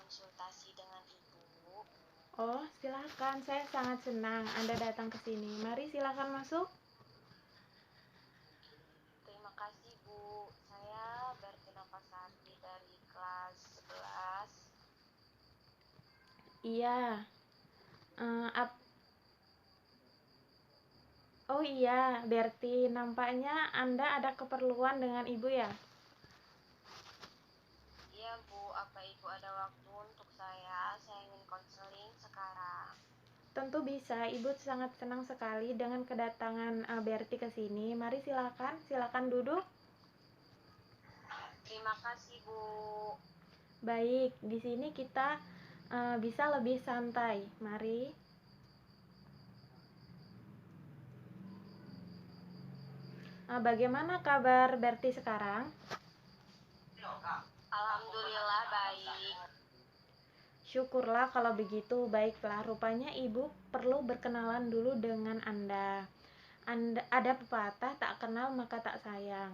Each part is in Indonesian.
konsultasi dengan Ibu. Oh, silakan. Saya sangat senang Anda datang ke sini. Mari silakan masuk. Terima kasih Bu. Saya Berti Novasari dari kelas 11. Iya. Eh, ap- Oh iya, Berti. Nampaknya Anda ada keperluan dengan Ibu ya? Iya Bu, apa Ibu ada waktu untuk saya? Saya ingin konseling sekarang. Tentu bisa. Ibu sangat senang sekali dengan kedatangan Berti ke sini. Mari silakan. Silakan duduk. Terima kasih Bu. Baik, di sini kita bisa lebih santai. Mari. Bagaimana kabar Berti sekarang? Alhamdulillah baik. Syukurlah kalau begitu. Baiklah, rupanya Ibu perlu berkenalan dulu dengan Anda. Ada pepatah, tak kenal maka tak sayang.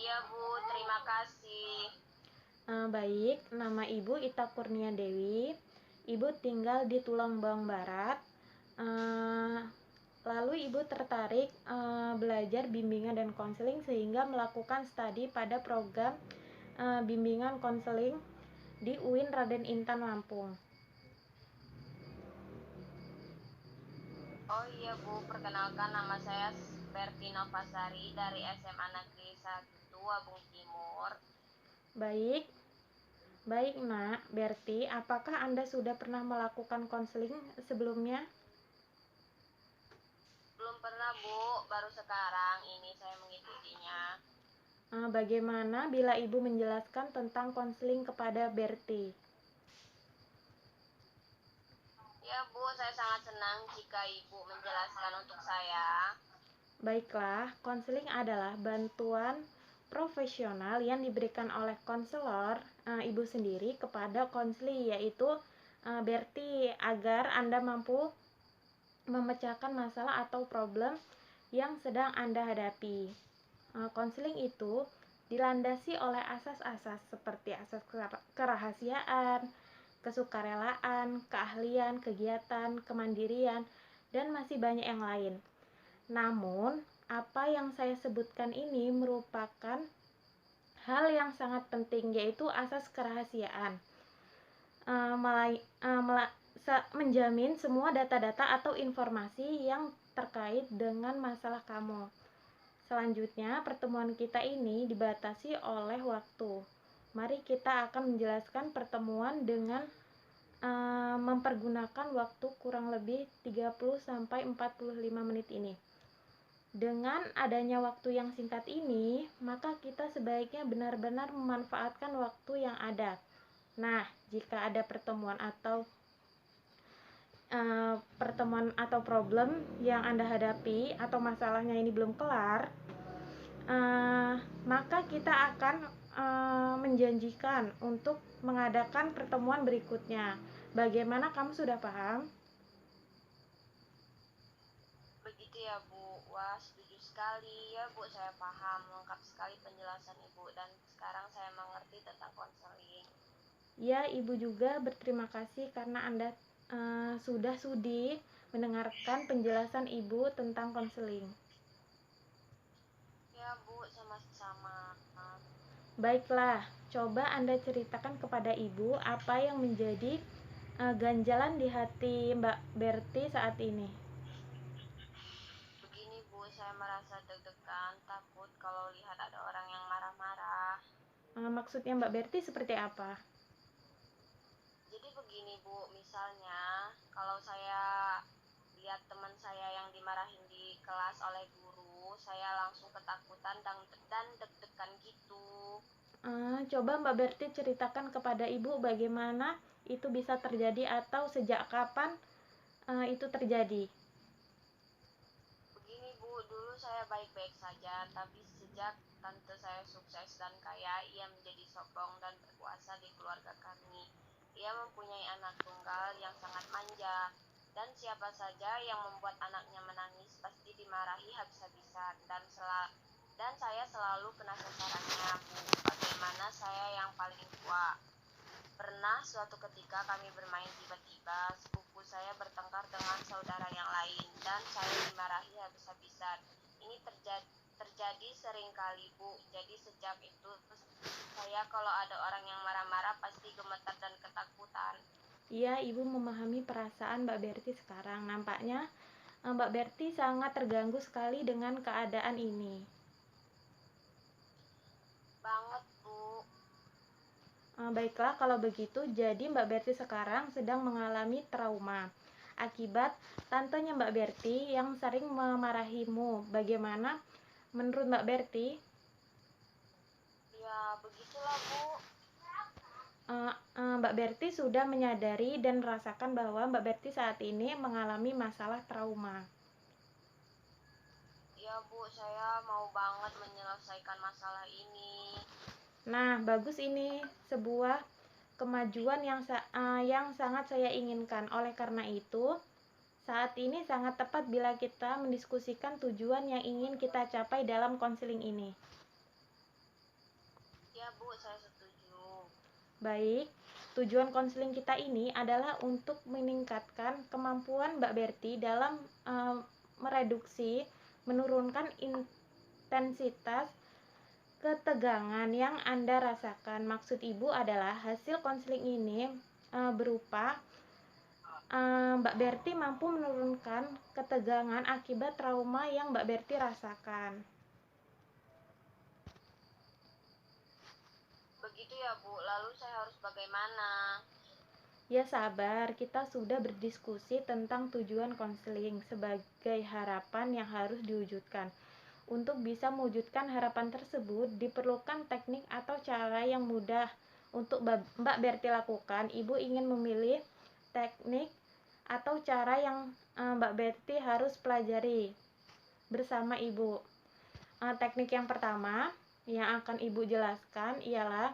Iya Bu, terima kasih. Baik, nama Ibu Ita Kurnia Dewi. Ibu tinggal di Tulungbang Barat. Lalu Ibu tertarik belajar bimbingan dan konseling sehingga melakukan studi pada program bimbingan konseling di UIN Raden Intan Lampung. Oh iya Bu, perkenalkan nama saya Berti Novasari dari SMA Negeri 1 Wabung Timur. Baik, baik Nak, Berti, apakah Anda sudah pernah melakukan konseling sebelumnya? Belum pernah Bu, baru sekarang ini saya mengikutinya. Bagaimana bila Ibu menjelaskan tentang konseling kepada Berti? Ya Bu, saya sangat senang jika Ibu menjelaskan untuk saya. Baiklah, konseling adalah bantuan profesional yang diberikan oleh konselor Ibu sendiri kepada konseli, yaitu Berti, agar Anda mampu memecahkan masalah atau problem yang sedang Anda hadapi. Konseling itu dilandasi oleh asas-asas seperti asas kerahasiaan, kesukarelaan, keahlian, kegiatan, kemandirian, dan masih banyak yang lain. Namun, apa yang saya sebutkan ini merupakan hal yang sangat penting, yaitu asas kerahasiaan. Menjamin semua data-data atau informasi yang terkait dengan masalah kamu. Selanjutnya, pertemuan kita ini dibatasi oleh waktu. Mari kita akan menjelaskan pertemuan dengan mempergunakan waktu kurang lebih 30-45 menit ini. Dengan adanya waktu yang singkat ini, maka kita sebaiknya benar-benar memanfaatkan waktu yang ada. Nah, jika ada pertemuan atau problem yang Anda hadapi atau masalahnya ini belum kelar, maka kita akan menjanjikan untuk mengadakan pertemuan berikutnya. Bagaimana, kamu sudah paham? Begitu ya Bu, wah setuju sekali ya Bu, saya paham lengkap sekali penjelasan Ibu dan sekarang saya mengerti tentang konseling. Ya, Ibu juga berterima kasih karena Anda sudah sudi mendengarkan penjelasan Ibu tentang konseling. Ya Bu, sama-sama. Baiklah, coba Anda ceritakan kepada Ibu apa yang menjadi ganjalan di hati Mbak Berti saat ini. Begini Bu, saya merasa deg-degan, takut kalau lihat ada orang yang marah-marah. Maksudnya Mbak Berti seperti apa? Jadi begini Bu, misalnya kalau saya lihat teman saya yang dimarahin di kelas oleh guru, saya langsung ketakutan dan deg-degan gitu. Coba Mbak Berti ceritakan kepada Ibu bagaimana itu bisa terjadi atau sejak kapan itu terjadi. Begini Bu, dulu saya baik-baik saja, tapi sejak tante saya sukses dan kaya, ia menjadi sombong dan berkuasa di keluarga kami. Ia mempunyai anak tunggal yang sangat manja, dan siapa saja yang membuat anaknya menangis pasti dimarahi habis-habisan, dan saya selalu kena sasarannya Bu. Bagaimana saya yang paling Pernah suatu ketika kami bermain, tiba-tiba sepupu saya bertengkar dengan saudara yang lain dan saya dimarahi habis-habisan. Ini terjadi sering kali, Bu. Jadi sejak itu saya kalau ada orang yang marah-marah pasti gemetar dan ketakutan. Iya, Ibu memahami perasaan Mbak Berti sekarang. Nampaknya Mbak Berti sangat terganggu sekali dengan keadaan ini. Banget, Bu. Baiklah, kalau begitu, jadi Mbak Berti sekarang sedang mengalami trauma akibat tantenya Mbak Berti yang sering memarahimu. Bagaimana menurut Mbak Berti? Ya, begitulah, Bu. Mbak Berti sudah menyadari dan merasakan bahwa Mbak Berti saat ini mengalami masalah trauma. Ya, Bu, saya mau banget menyelesaikan masalah ini. Nah, bagus, ini sebuah kemajuan yang sangat saya inginkan. Oleh karena itu, saat ini sangat tepat bila kita mendiskusikan tujuan yang ingin kita capai dalam konseling ini. Ya, Bu, saya setuju. Baik, tujuan konseling kita ini adalah untuk meningkatkan kemampuan Mbak Berti dalam menurunkan intensitas ketegangan yang Anda rasakan. Maksud Ibu adalah hasil konseling ini berupa Mbak Berti mampu menurunkan ketegangan akibat trauma yang Mbak Berti rasakan. Begitu ya, Bu. Lalu saya harus bagaimana? Ya sabar, kita sudah berdiskusi tentang tujuan konseling sebagai harapan yang harus diwujudkan. Untuk bisa mewujudkan harapan tersebut, diperlukan teknik atau cara yang mudah untuk Mbak Berti lakukan. Ibu ingin memilih teknik atau cara yang Mbak Berti harus pelajari bersama Ibu. Teknik yang pertama yang akan Ibu jelaskan ialah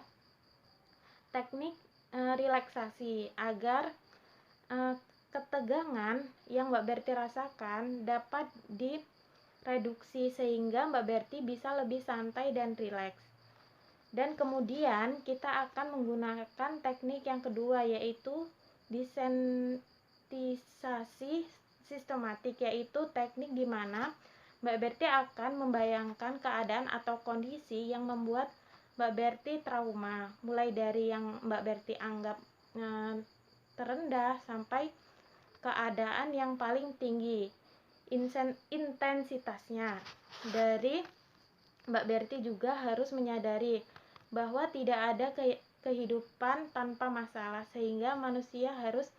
teknik relaksasi agar ketegangan yang Mbak Berti rasakan dapat direduksi sehingga Mbak Berti bisa lebih santai dan rileks. Dan kemudian kita akan menggunakan teknik yang kedua, yaitu desensitisasi sistematik, yaitu teknik di mana Mbak Berti akan membayangkan keadaan atau kondisi yang membuat Mbak Berti trauma, mulai dari yang Mbak Berti anggap terendah sampai keadaan yang paling tinggi intensitasnya. Dari Mbak Berti juga harus menyadari bahwa tidak ada kehidupan tanpa masalah, sehingga manusia harus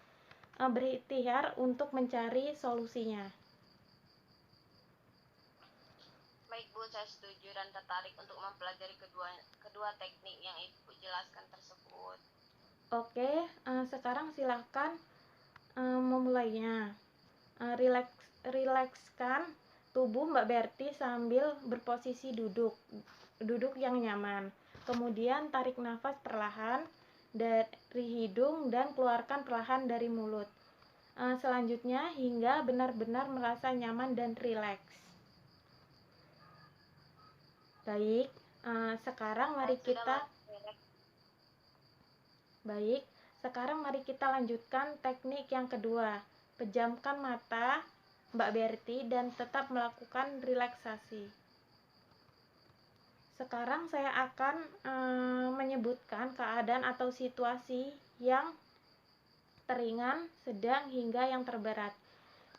berikhtiar untuk mencari solusinya. Baik, Bu, saya setuju dan tertarik untuk mempelajari kedua teknik yang Ibu jelaskan tersebut. Oke, sekarang silakan memulainya. Rilekskan tubuh Mbak Berti sambil berposisi duduk yang nyaman. Kemudian tarik nafas perlahan dari hidung dan keluarkan perlahan dari mulut. Selanjutnya hingga benar-benar merasa nyaman dan rileks. Baik, sekarang mari kita lanjutkan teknik yang kedua. Pejamkan mata Mbak Berti dan tetap melakukan relaksasi. Sekarang saya akan menyebutkan keadaan atau situasi yang teringan, sedang, hingga yang terberat.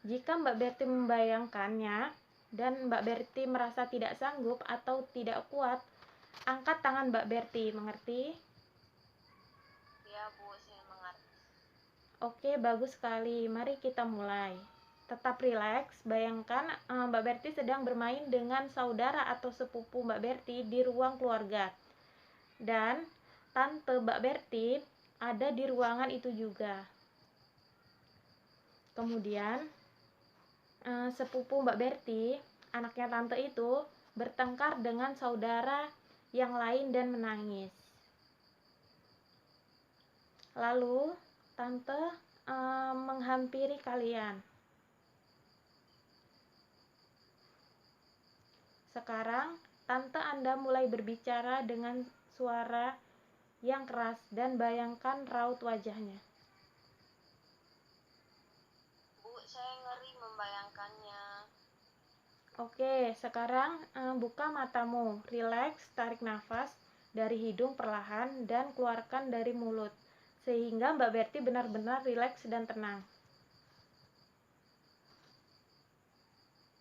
Jika Mbak Berti membayangkannya dan Mbak Berti merasa tidak sanggup atau tidak kuat, angkat tangan Mbak Berti, mengerti? Ya, Bu, saya mengerti. Oke, bagus sekali. Mari kita mulai. Tetap rileks. Bayangkan Mbak Berti sedang bermain dengan saudara atau sepupu Mbak Berti di ruang keluarga. Dan tante Mbak Berti ada di ruangan itu juga. Kemudian sepupu Mbak Berti, anaknya tante itu, bertengkar dengan saudara yang lain dan menangis. Lalu tante menghampiri kalian. Sekarang tante Anda mulai berbicara dengan suara yang keras dan bayangkan raut wajahnya. Bu, saya ngeri membayangkannya. Oke, sekarang buka matamu, rileks, tarik nafas dari hidung perlahan dan keluarkan dari mulut, sehingga Mbak Berti benar-benar rileks dan tenang.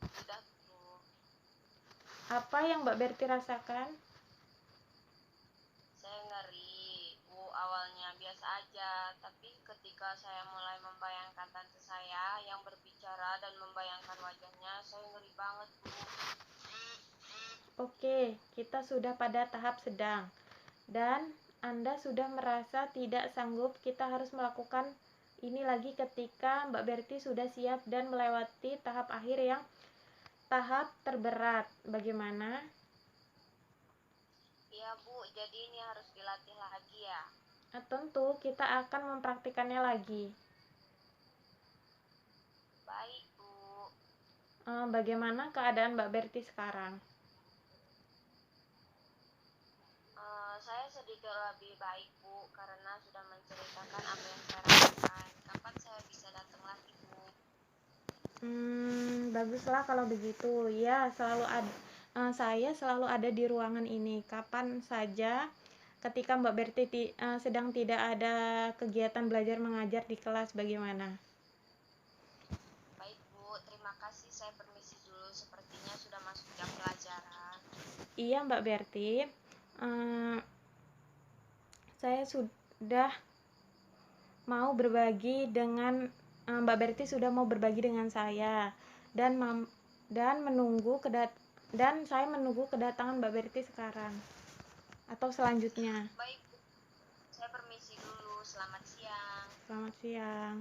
Sudah, Bu. Apa yang Mbak Berti rasakan? Saya ngeri, Bu. Awalnya biasa aja, tapi ketika saya mulai membayangkan tante saya yang berbicara dan membayangkan wajahnya, saya ngeri banget, Bu. Oke, kita sudah pada tahap sedang. Dan Anda sudah merasa tidak sanggup, kita harus melakukan ini lagi ketika Mbak Berti sudah siap dan melewati tahap akhir yang tahap terberat. Bagaimana? Iya, Bu. Jadi ini harus dilatih lagi ya. Tentu kita akan mempraktikannya lagi. Baik, Bu. Bagaimana keadaan Mbak Berti sekarang? Saya sedikit lebih baik, Bu, karena sudah menceritakan apa yang saya rasakan. Kapan saya bisa datang lagi, Bu? Baguslah kalau begitu. Ya, saya selalu ada di ruangan ini. Kapan saja ketika Mbak Berti sedang tidak ada kegiatan belajar mengajar di kelas, bagaimana? Baik, Bu. Terima kasih. Saya permisi dulu. Sepertinya sudah masuk jam pelajaran. Iya, Mbak Berti. Eh, saya sudah mau berbagi dengan Mbak Berti sudah mau berbagi dengan saya dan saya menunggu kedatangan Mbak Berti sekarang atau selanjutnya. Baik, Bu. Saya permisi dulu. Selamat siang. Selamat siang.